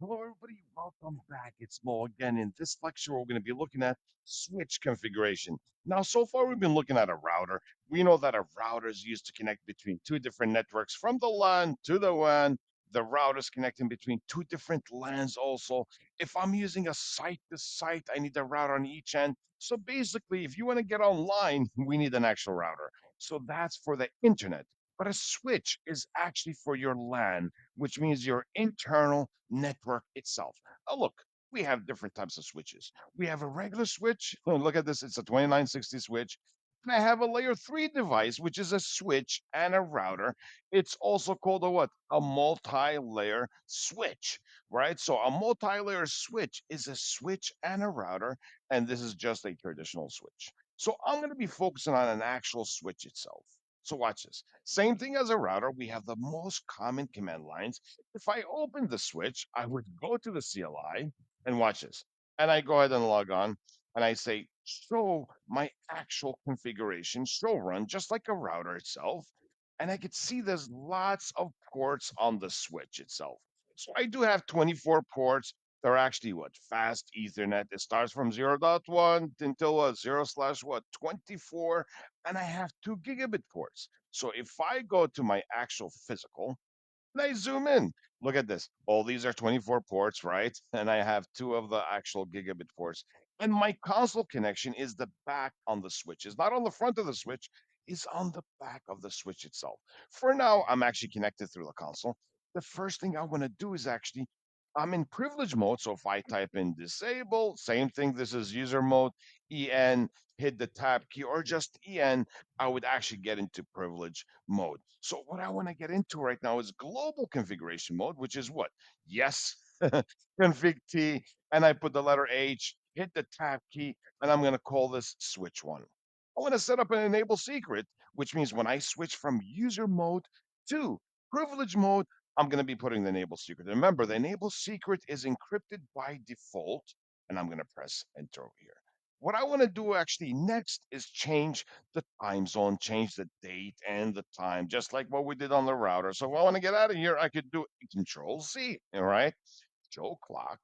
Hello, everybody. Welcome back. It's Mo again. In this lecture, we're going to be looking at switch configuration. Now, so far, we've been looking at a router. We know that a router is used to connect between two different networks from the LAN to the WAN. The router is connecting between two different LANs also. If I'm using a site to site, I need a router on each end. So basically, if you want to get online, we need an actual router. So that's for the internet. But a switch is actually for your LAN, which means your internal network itself. Oh, look, we have different types of switches. We have a regular switch. Oh, look at this. It's a 2960 switch. And I have a layer 3 device, which is a switch and a router. It's also called a what? A multi-layer switch, right? So a multi-layer switch is a switch and a router, and this is just a traditional switch. So I'm going to be focusing on an actual switch itself. So watch this. Same thing as a router. We have the most common command lines. If I open the switch, I would go to the CLI and watch this. And I go ahead and log on and I say, show my actual configuration, show run, just like a router itself. And I could see there's lots of ports on the switch itself. So I do have 24 ports. They're actually what? Fast Ethernet. It starts from 0.1 until what? 0 slash what? 24. And I have 2 gigabit ports. So if I go to my actual physical, and I zoom in. Look at this. All these are 24 ports, right? And I have two of the actual gigabit ports. And my console connection is the back on the switch. It's not on the front of the switch, it's on the back of the switch itself. For now, I'm actually connected through the console. The first thing I want to do is actually, I'm in privilege mode. So if I type in disable, same thing. This is user mode, EN, hit the tab key, or just EN, I would actually get into privilege mode. So what I want to get into right now is global configuration mode, which is what? Yes, config T, and I put the letter H, hit the tab key, and I'm going to call this switch one. I want to set up an enable secret, which means when I switch from user mode to privilege mode, I'm going to be putting the enable secret. Remember, the enable secret is encrypted by default, and I'm going to press enter over here. What I want to do actually next is change the time zone, change the date and the time, just like what we did on the router. So if I want to get out of here, I could do Control C, all right? Show clock.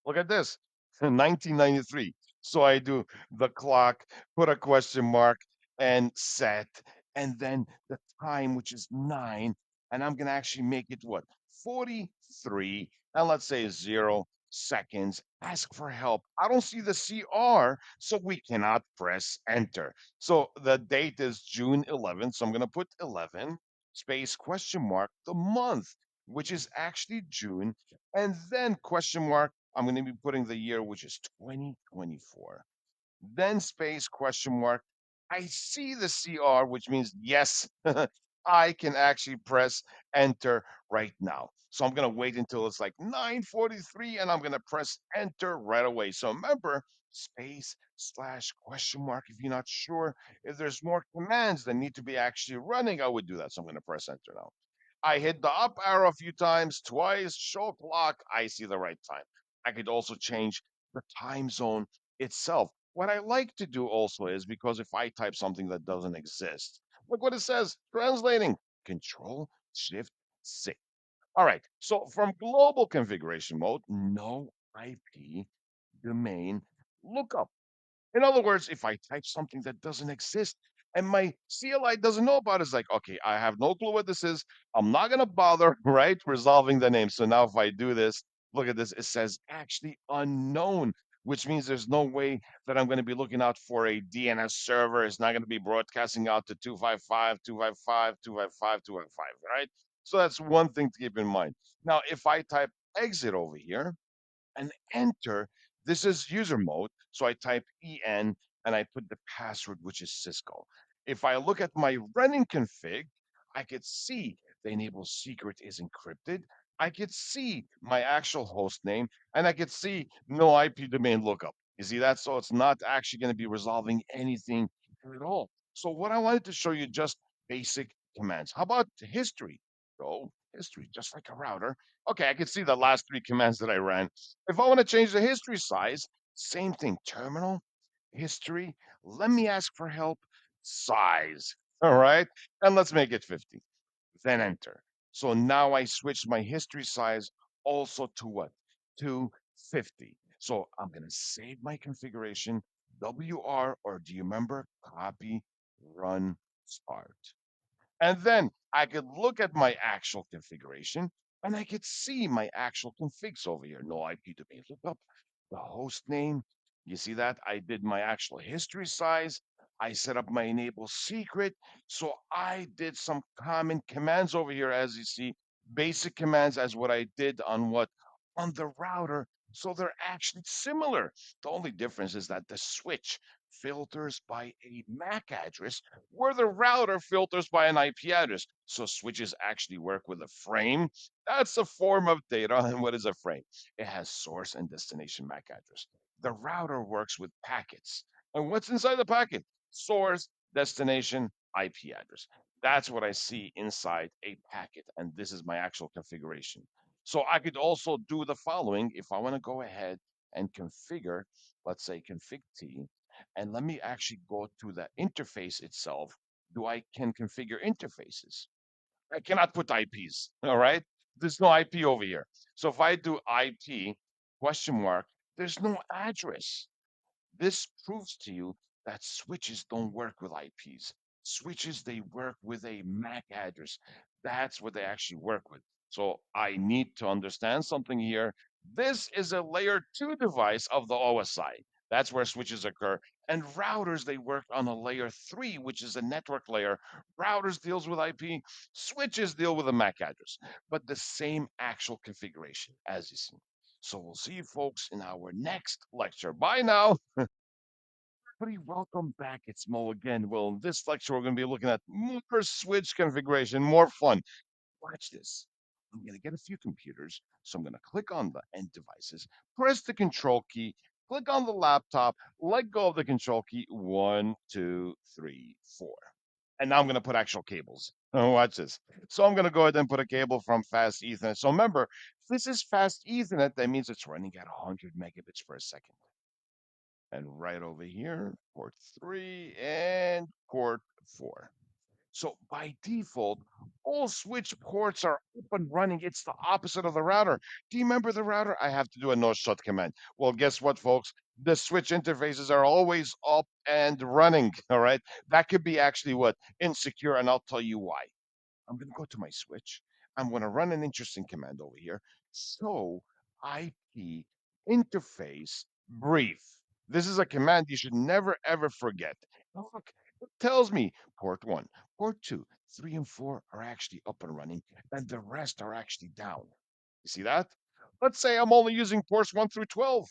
Look at this, 1993. So I do the clock, put a question mark, and set, and then the time, which is 9, and I'm gonna actually make it what? 43, and let's say 0 seconds. Ask for help. I don't see the CR, so we cannot press enter. So the date is June 11th, so I'm gonna put 11 space question mark the month, which is actually June, and then question mark I'm going to be putting the year, which is 2024. Then space question mark. I see the CR, which means yes, I can actually press enter right now. So I'm going to wait until it's like 9:43 and I'm going to press enter right away. So remember, space slash question mark. If you're not sure if there's more commands that need to be actually running, I would do that. So I'm going to press enter now. I hit the up arrow a few times, twice, show clock, I see the right time. I could also change the time zone itself. What I like to do also is because if I type something that doesn't exist, look what it says, translating, Control Shift C. All right, so from global configuration mode, no IP domain lookup. In other words, if I type something that doesn't exist and my CLI doesn't know about it, it's like, okay, I have no clue what this is. I'm not going to bother, right, resolving the name. So now if I do this, look at this, it says actually unknown, which means there's no way that I'm going to be looking out for a DNS server. It's not going to be broadcasting out to 255, 255, 255, 255, right? So that's one thing to keep in mind. Now, if I type exit over here, and enter. This is user mode. So I type EN and I put the password, which is Cisco. If I look at my running config, I could see the enable secret is encrypted. I could see my actual host name and I could see no IP domain lookup. You see that? So it's not actually going to be resolving anything at all. So what I wanted to show you just basic commands. How about history? Go history, just like a router. Okay, I can see the last 3 commands that I ran. If I want to change the history size, same thing, terminal, history, let me ask for help, size. All right, and let's make it 50. Then enter. So now I switched my history size also to what? To 50. So I'm going to save my configuration, WR, or do you remember? Copy, run, start. And then I could look at my actual configuration and I could see my actual configs over here. No IP domain lookup, the host name. You see that? I did my actual history size. I set up my enable secret. So I did some common commands over here, as you see, basic commands as what I did on what? On the router. So they're actually similar. The only difference is that the switch filters by a MAC address where the router filters by an IP address. So switches actually work with a frame. That's a form of data. And what is a frame? It has source and destination MAC address. The router works with packets. And what's inside the packet? Source, destination, IP address. That's what I see inside a packet. And this is my actual configuration. So I could also do the following if I want to go ahead and configure, let's say config T, and let me actually go to the interface itself. Do I can configure interfaces? I cannot put IPs. All right. There's no IP over here. So if I do IP question mark, there's no address. This proves to you that switches don't work with IPs. Switches, they work with a MAC address. That's what they actually work with. So I need to understand something here. This is a layer 2 device of the OSI. That's where switches occur. And routers, they work on a layer 3, which is a network layer. Routers deals with IP. Switches deal with a MAC address, but the same actual configuration as you see. So we'll see you folks in our next lecture. Bye now. Everybody, welcome back. It's Mo again. Well, in this lecture, we're going to be looking at more switch configuration, more fun. Watch this. I'm going to get a few computers. So I'm going to click on the end devices, press the control key, click on the laptop, let go of the control key. 1, 2, 3, 4. And now I'm going to put actual cables. Oh, watch this. So I'm going to go ahead and put a cable from fast Ethernet. So remember, if this is fast Ethernet, that means it's running at 100 megabits per second. And right over here, port 3 and port 4. So by default, all switch ports are up and running. It's the opposite of the router. Do you remember the router? I have to do a no shut command. Well, guess what, folks? The switch interfaces are always up and running. All right. That could be actually what? Insecure, and I'll tell you why. I'm going to go to my switch. I'm going to run an interesting command over here. Show IP interface brief. This is a command you should never ever forget. Now look, it tells me port 1, port 2, 3, and 4 are actually up and running, and the rest are actually down. You see that? Let's say I'm only using ports 1 through 12,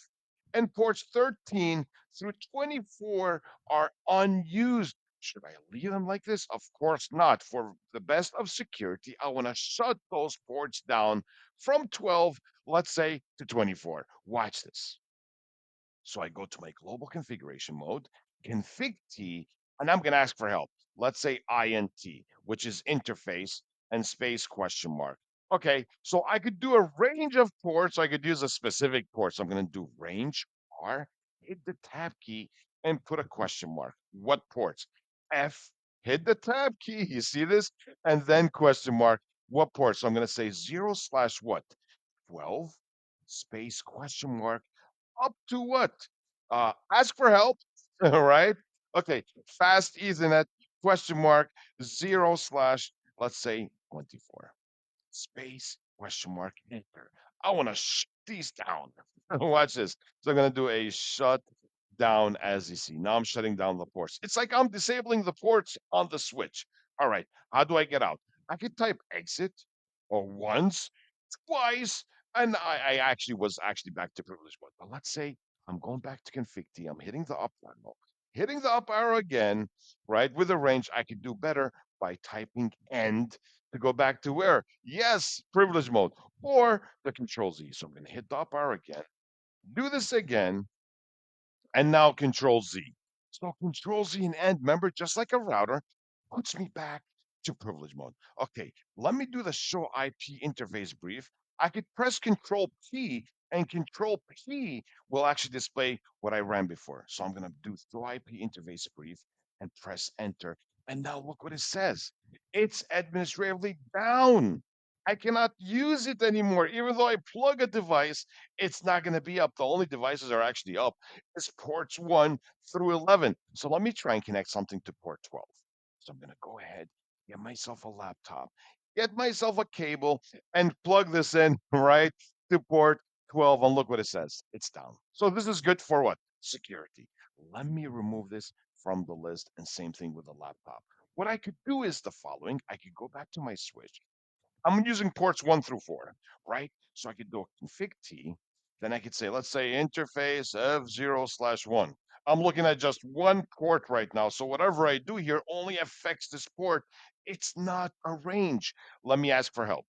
and ports 13 through 24 are unused. Should I leave them like this? Of course not. For the best of security, I want to shut those ports down from 12, let's say, to 24. Watch this. So I go to my global configuration mode, config T, and I'm going to ask for help. Let's say INT, which is interface and space question mark. Okay, so I could do a range of ports. I could use a specific port. So I'm going to do range R, hit the tab key, and put a question mark. What ports? F, hit the tab key. You see this? And then question mark. What ports? So I'm going to say 0 slash what? 12 space question mark up to what? Ask for help. All right. Okay. Fast Ethernet question mark 0 slash, let's say 24 space question mark enter. I want to shut these down. Watch this. So I'm going to do a shut down as you see. Now I'm shutting down the ports. It's like I'm disabling the ports on the switch. All right. How do I get out? I could type exit or once, twice, and I actually was actually back to privilege mode. But let's say I'm going back to config T. I'm hitting the up arrow, hitting the up arrow again, right? With a range, I could do better by typing end to go back to where? Yes, privilege mode or the control Z. So I'm going to hit the up arrow again, do this again, and now control Z. So control Z and end, remember, just like a router, puts me back to privilege mode. Okay, let me do the show IP interface brief. I could press control P and control P will actually display what I ran before. So I'm going to do show IP interface brief and press enter. And now look what it says. It's administratively down. I cannot use it anymore. Even though I plug a device, it's not going to be up. The only devices are actually up is ports 1 through 11. So let me try and connect something to port 12. So I'm going to go ahead, get myself a laptop, get myself a cable, and plug this in right to port 12. And look what it says. It's down. So this is good for what? Security. Let me remove this from the list. And same thing with the laptop. What I could do is the following. I could go back to my switch. I'm using ports 1 through 4, right? So I could do a config T. Then I could say, let's say interface F0/1. I'm looking at just one port right now. So whatever I do here only affects this port. It's not a range. Let me ask for help,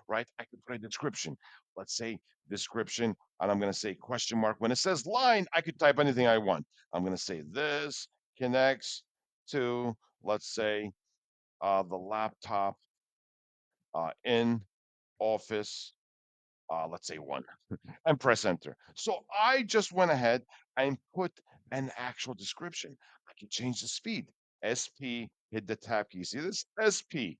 right? I could put a description. Let's say description, and I'm going to say question mark. When it says line, I could type anything I want. I'm going to say this connects to, let's say, the laptop in office, let's say 1, and press enter. So I just went ahead and put an actual description. I can change the speed. SP, hit the tab key. See this? SP.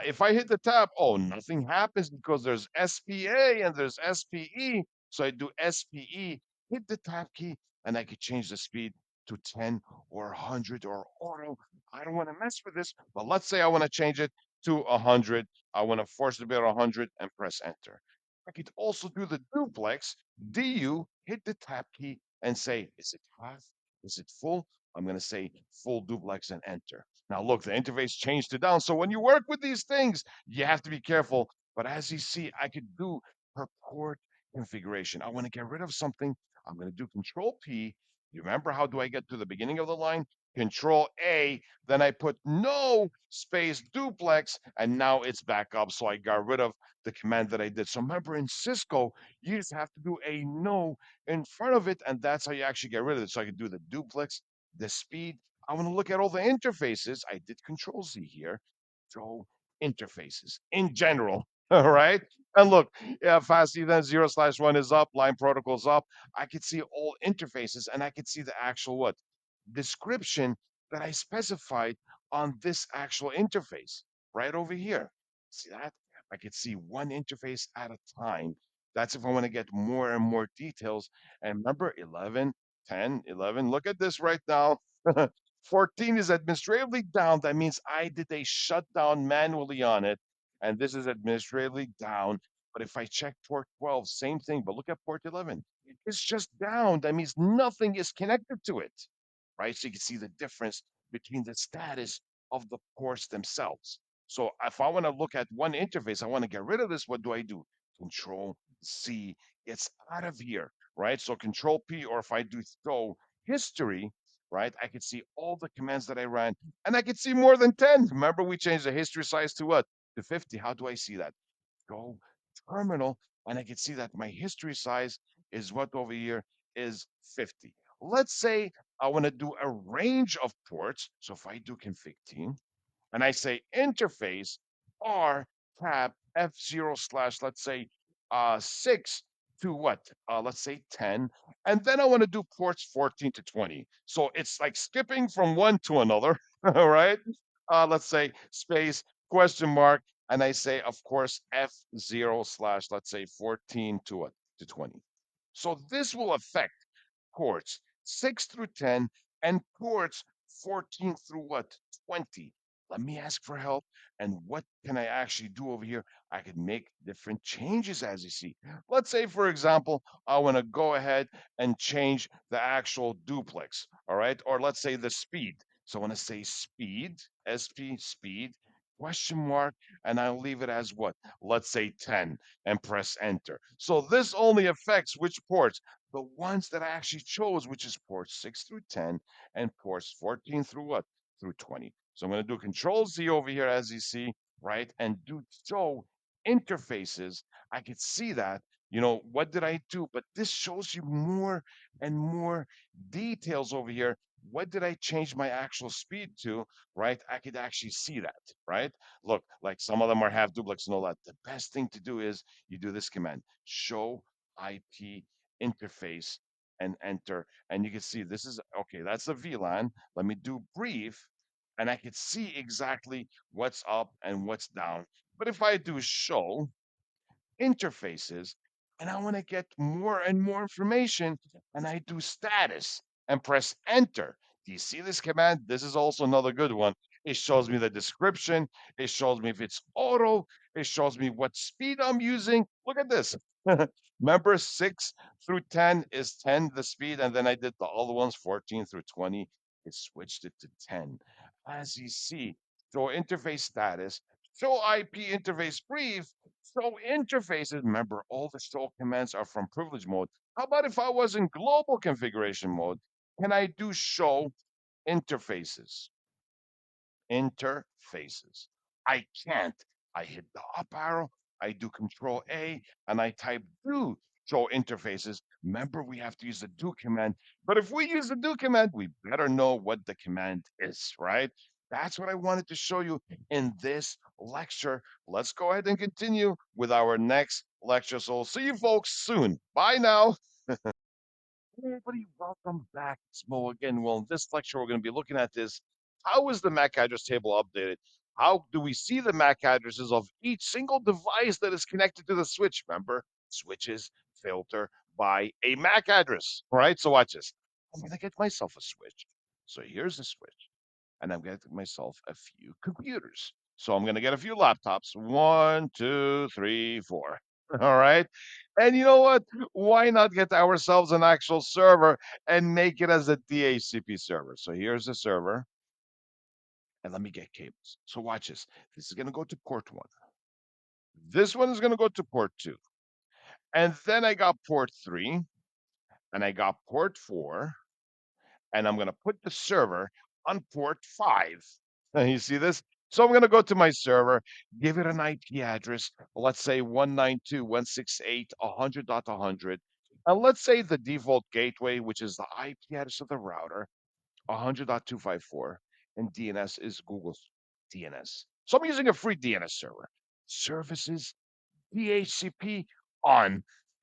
If I hit the tab, oh, nothing happens because there's SPA and there's SPE. So I do SPE, hit the tab key, and I could change the speed to 10 or 100 or auto. I don't want to mess with this, but let's say I want to change it to 100. I want to force it to be at 100 and press enter. I could also do the duplex. DU, hit the tab key and say, is it half? Is it full? I'm going to say full duplex and enter. Now, look, the interface changed to down. So when you work with these things, you have to be careful. But as you see, I could do per port configuration. I want to get rid of something. I'm going to do Control P. You remember how do I get to the beginning of the line? Control A, then I put no space duplex, and now it's back up. So I got rid of the command that I did. So remember in Cisco, you just have to do a no in front of it, and that's how you actually get rid of it. So I could do the duplex, the speed. I want to look at all the interfaces. I did Control Z here. Show interfaces in general. All right. And look, yeah, fast then 0/1 is up, line protocol's up. I could see all interfaces and I could see the actual what? Description that I specified on this actual interface right over here. See that? I could see one interface at a time. That's if I want to get more and more details. And remember 11, 10, 11. Look at this right now. 14 is administratively down. That means I did a shutdown manually on it. And this is administratively down. But if I check port 12, same thing. But look at port 11. It's just down. That means nothing is connected to it, right? So you can see the difference between the status of the ports themselves. So if I want to look at one interface, I want to get rid of this. What do I do? Control C. It's out of here, right? So Control P, or if I do throw history, right, I could see all the commands that I ran, and I could see more than 10. Remember, we changed the history size to what? To 50. How do I see that? Go terminal, and I can see that my history size is what over here is 50. Let's say I want to do a range of ports. So if I do config team, and I say interface R tab F0/, let's say 6 to what? Let's say 10. And then I want to do ports 14 to 20. So it's like skipping from one to another. All right. Let's say space question mark. And I say, of course, F0/, let's say 14 to what? To 20. So this will affect ports 6 through 10 and ports 14 through what? 20. Let me ask for help. And what can I actually do over here? I could make different changes as you see. Let's say, for example, I want to go ahead and change the actual duplex. All right. Or let's say the speed. So I want to say speed, SP, speed, question mark, and I'll leave it as what? Let's say 10 and press enter. So this only affects which ports? The ones that I actually chose, which is ports 6 through 10 and ports 14 through what? Through 20. So I'm going to do Control Z over here, as you see, right? And do show interfaces. I could see that, what did I do? But this shows you more and more details over here. What did I change my actual speed to, right? I could actually see that, right? Look, like some of them are half duplex and all that. The best thing to do is you do this command, show IP interface and enter. And you can see this is, okay, that's a VLAN. Let me do brief. and I could see exactly what's up and what's down. But if I do show interfaces and I want to get more and more information and I do status and press enter. Do you see this command? This is also another good one. It shows me the description. It shows me if it's auto. It shows me what speed I'm using. Look at this. Remember 6 through 10 is 10, the speed. And then I did the other ones 14 through 20. It switched it to 10. As you see, show interface status, show IP interface brief, show interfaces. Remember, all the show commands are from privilege mode. How about if I was in global configuration mode? Can I do show interfaces? Interfaces. I can't. I hit the up arrow, I do control A, and I type do show interfaces. Remember, we have to use the do command. But if we use the do command, we better know what the command is, right? That's what I wanted to show you in this lecture. Let's go ahead and continue with our next lecture. So, see you folks soon. Bye now. Hey, everybody, welcome back. It's Mo again. Well, in this lecture, we're going to be looking at this. How is the MAC address table updated? How do we see the MAC addresses of each single device that is connected to the switch? Remember, switches filter by a MAC address, right? So watch this. I'm going to get myself a switch. So here's the switch, and I'm going to get myself a few computers. So I'm going to get a few laptops. One, two, three, four. All right. And you know what? Why not get ourselves an actual server and make it as a DHCP server? So here's the server, and let me get cables. So watch this. This is going to go to port 1. This one is going to go to port 2. And then I got port 3, and I got port 4, and I'm going to put the server on port 5. You see this? So I'm going to go to my server, give it an IP address, let's say 192.168.100.100. And let's say the default gateway, which is the IP address of the router, 100.254, and DNS is Google's DNS. So I'm using a free DNS server. Services DHCP on.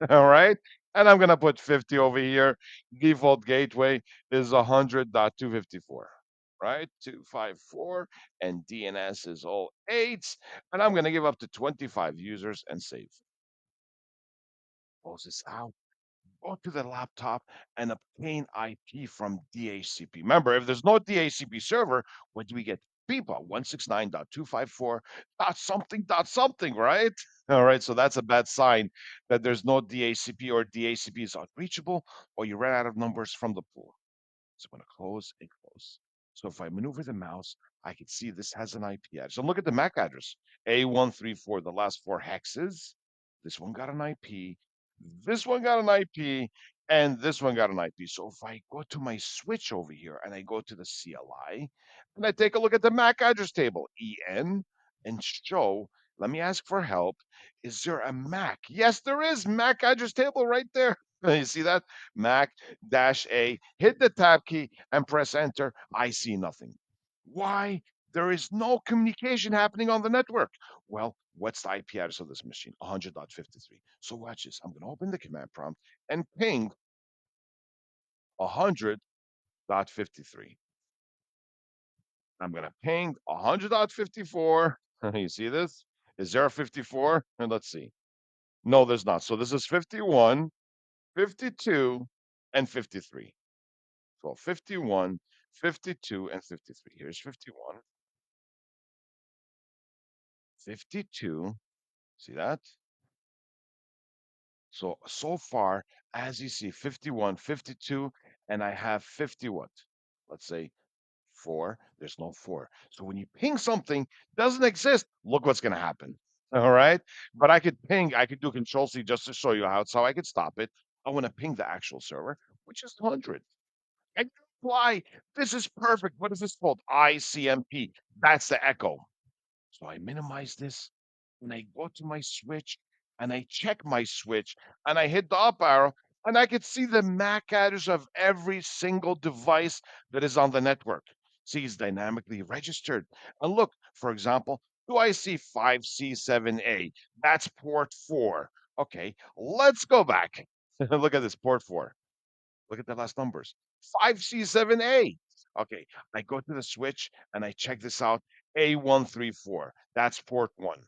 All right. And I'm going to put 50 over here. Default gateway is 100.254, right? 254. And DNS is all eights. And I'm going to give up to 25 users and save. Close this out. Go to the laptop and obtain IP from DHCP. Remember, if there's no DHCP server, what do we get? BIPA 169.254 dot something, right? All right, so that's a bad sign that there's no DHCP or DHCP is unreachable or you ran out of numbers from the pool. So I'm going to close and close. So if I maneuver the mouse, I can see this has an IP address. So look at the MAC address, A134, the last 4 hexes. This one got an IP. This one got an IP, and this one got an IP. So if I go to my switch over here and I go to the CLI and I take a look at the MAC address table, EN, and show, let me ask for help. Is there a MAC? Yes, there is. MAC address table right there. You see that? Mac dash A, hit the tab key and press enter. I see nothing. Why? There is no communication happening on the network. Well, what's the IP address of this machine? 100.53. So watch this. I'm going to open the command prompt and ping 100.53. I'm going to ping 100.54. You see this? Is there a 54? And let's see. No, there's not. So this is 51, 52, and 53. So 51, 52, and 53. Here's 51, 52. See that? So far, as you see, 51, 52, and I have 50 what? Let's say 4. There's no 4. So when you ping something doesn't exist, look what's going to happen. All right. But I could ping, I could do Control C just to show you how it's how I could stop it. I want to ping the actual server, which is 100. And why? This is perfect. What is this called? ICMP. That's the echo. So I minimize this and I go to my switch and I check my switch and I hit the up arrow and I could see the MAC address of every single device that is on the network. See, it's dynamically registered. And look, for example, do I see 5C7A? That's port 4. Okay, let's go back. Look at this port 4. Look at the last numbers. 5C7A. Okay, I go to the switch and I check this out. A134. That's port one.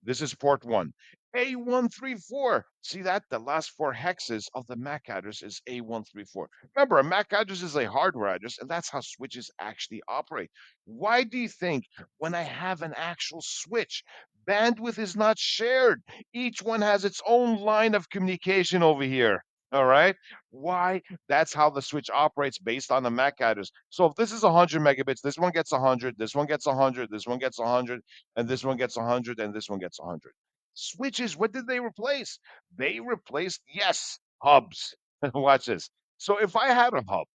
This is port one. A134. See that? The last four hexes of the MAC address is A134. Remember, a MAC address is a hardware address, and that's how switches actually operate. Why do you think when I have an actual switch, bandwidth is not shared? Each one has its own line of communication over here. All right. Why? That's how the switch operates based on the MAC address. So if this is 100 megabits, this one gets 100, this one gets 100, this one gets 100, and this one gets 100, and this one gets 100. Switches, what did they replace? They replaced, yes, hubs. Watch this. So if I had a hub,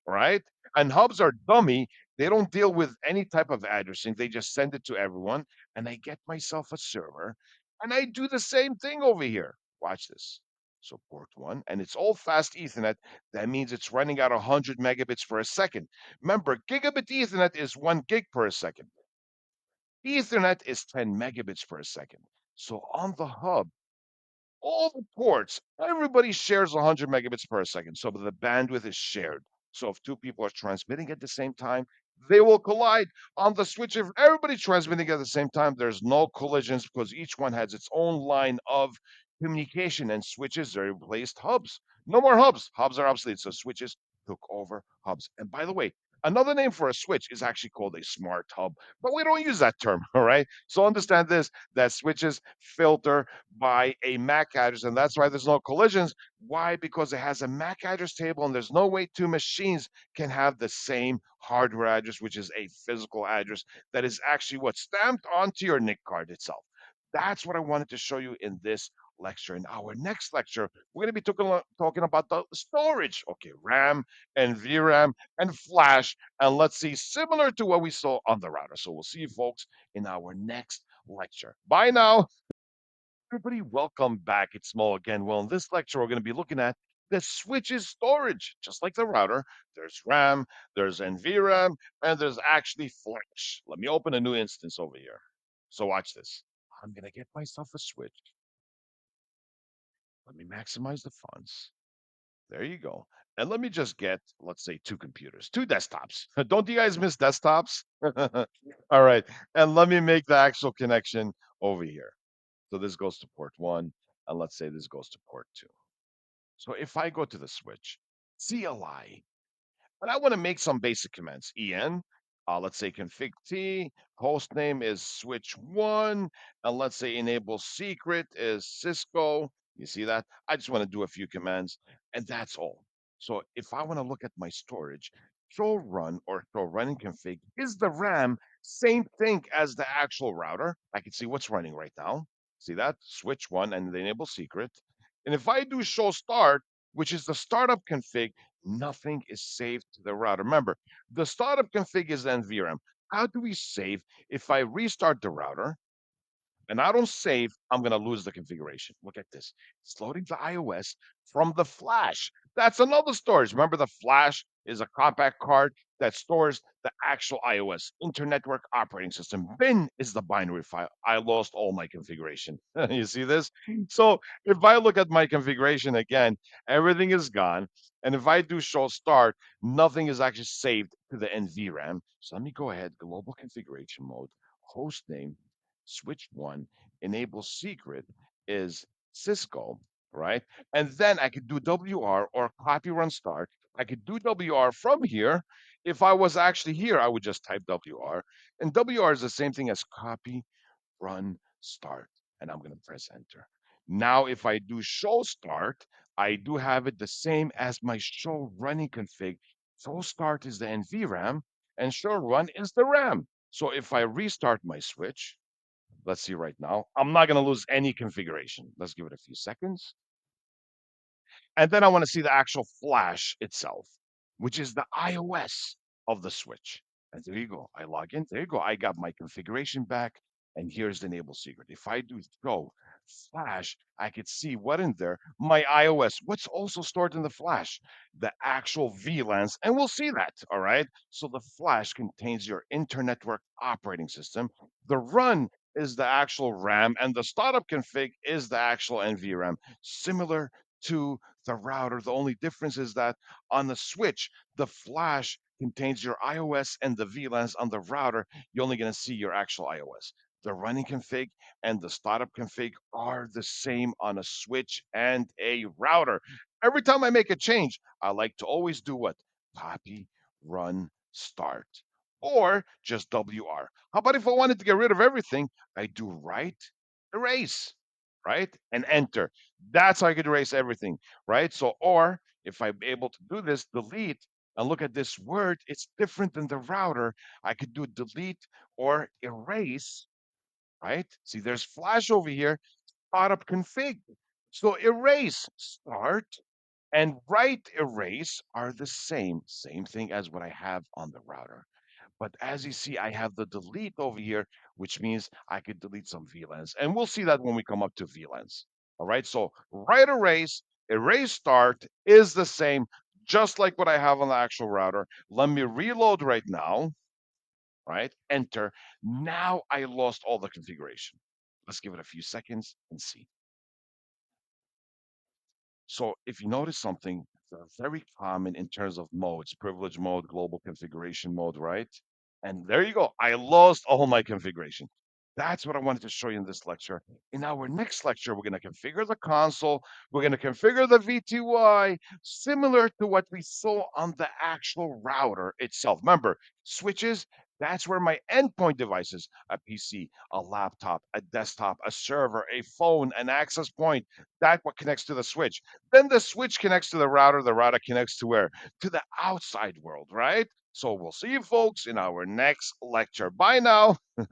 right, and hubs are dummy, they don't deal with any type of addressing. They just send it to everyone, and I get myself a server, and I do the same thing over here. Watch this. So port one, and it's all fast Ethernet. That means it's running at 100 megabits per second. Remember, gigabit Ethernet is 1 gig per second. Ethernet is 10 megabits per second. So on the hub, all the ports, everybody shares 100 megabits per second. So the bandwidth is shared. So if two people are transmitting at the same time, they will collide. On the switch, if everybody's transmitting at the same time, there's no collisions because each one has its own line of communication, and switches are replaced hubs. No more hubs. Hubs are obsolete. So switches took over hubs. And by the way, another name for a switch is actually called a smart hub, but we don't use that term. All right. So understand this, that switches filter by a MAC address, and that's why there's no collisions. Why? Because it has a MAC address table, and there's no way two machines can have the same hardware address, which is a physical address that is actually what stamped onto your NIC card itself. That's what I wanted to show you in this lecture. In our next lecture, we're going to be talking about the storage. Okay, RAM and VRAM and flash, and let's see, similar to what we saw on the router. So we'll see you folks in our next lecture. Bye now. Everybody, welcome back. It's Mo again. Well, in this lecture, we're going to be looking at the switch's storage. Just like the router, there's RAM, there's NVRAM, and there's actually flash. Let me open a new instance over here. So watch this. I'm going to get myself a switch. Let me maximize the fonts. There you go. And let me just get, let's say, two computers, two desktops. Don't you guys miss desktops? All right. And let me make the actual connection over here. So this goes to port one, and let's say this goes to port two. So if I go to the switch, CLI, but I want to make some basic commands. En, let's say config T, host name is switch one, and let's say enable secret is Cisco. You see that? I just want to do a few commands, and that's all. So if I want to look at my storage, show run or show running config is the RAM same thing as the actual router. I can see what's running right now. See that? Switch one and the enable secret. And if I do show start, which is the startup config, nothing is saved to the router. Remember, the startup config is NVRAM. How do we save? If I restart the router and I don't save, I'm going to lose the configuration. Look at this. It's loading the iOS from the flash. That's another storage. Remember, the flash is a compact card that stores the actual iOS, Internetwork Operating System. Bin is the binary file. I lost all my configuration. You see this? So if I look at my configuration again, everything is gone. And if I do show start, nothing is actually saved to the NVRAM. So let me go ahead, global configuration mode, host name, switch one, enable secret is Cisco, right? And then I could do WR or copy run start. I could do WR from here. If I was actually here, I would just type WR. And WR is the same thing as copy run start. And I'm going to press enter. Now, if I do show start, I do have it the same as my show running config. Show start is the NVRAM and show run is the RAM. So if I restart my switch, let's see right now. I'm not going to lose any configuration. Let's give it a few seconds. And then I want to see the actual flash itself, which is the iOS of the switch. And there you go. I log in. There you go. I got my configuration back. And here's the enable secret. If I do show flash, I could see what in there. My iOS. What's also stored in the flash? The actual VLANs. And we'll see that. All right. So the flash contains your Internetwork operating system. The run is the actual RAM, and the startup config is the actual NVRAM. Similar to the router. The only difference is that on the switch, the flash contains your iOS and the VLANs. On the router, you're only going to see your actual iOS. The running config and the startup config are the same on a switch and a router. Every time I make a change, I like to always do what? Copy, run, start, or just WR. How about if I wanted to get rid of everything? I do right, erase, right, and enter. That's how I could erase everything, right? So, or if I'm able to do this, delete, and look at this word, it's different than the router. I could do delete or erase, right? See, there's flash over here, startup config. So erase, start, and write erase are the same thing as what I have on the router. But as you see, I have the delete over here, which means I could delete some VLANs. And we'll see that when we come up to VLANs. All right, so write erase start is the same, just like what I have on the actual router. Let me reload right now, right? Enter. Now I lost all the configuration. Let's give it a few seconds and see. So if you notice something, very common in terms of modes, privilege mode, global configuration mode, right? And there you go. I lost all my configuration. That's what I wanted to show you in this lecture. In our next lecture, we're going to configure the console. We're going to configure the VTY similar to what we saw on the actual router itself. Remember, switches, that's where my endpoint devices, a PC, a laptop, a desktop, a server, a phone, an access point, that what connects to the switch. Then the switch connects to the router connects to where? To the outside world, right? So we'll see you folks in our next lecture. Bye now.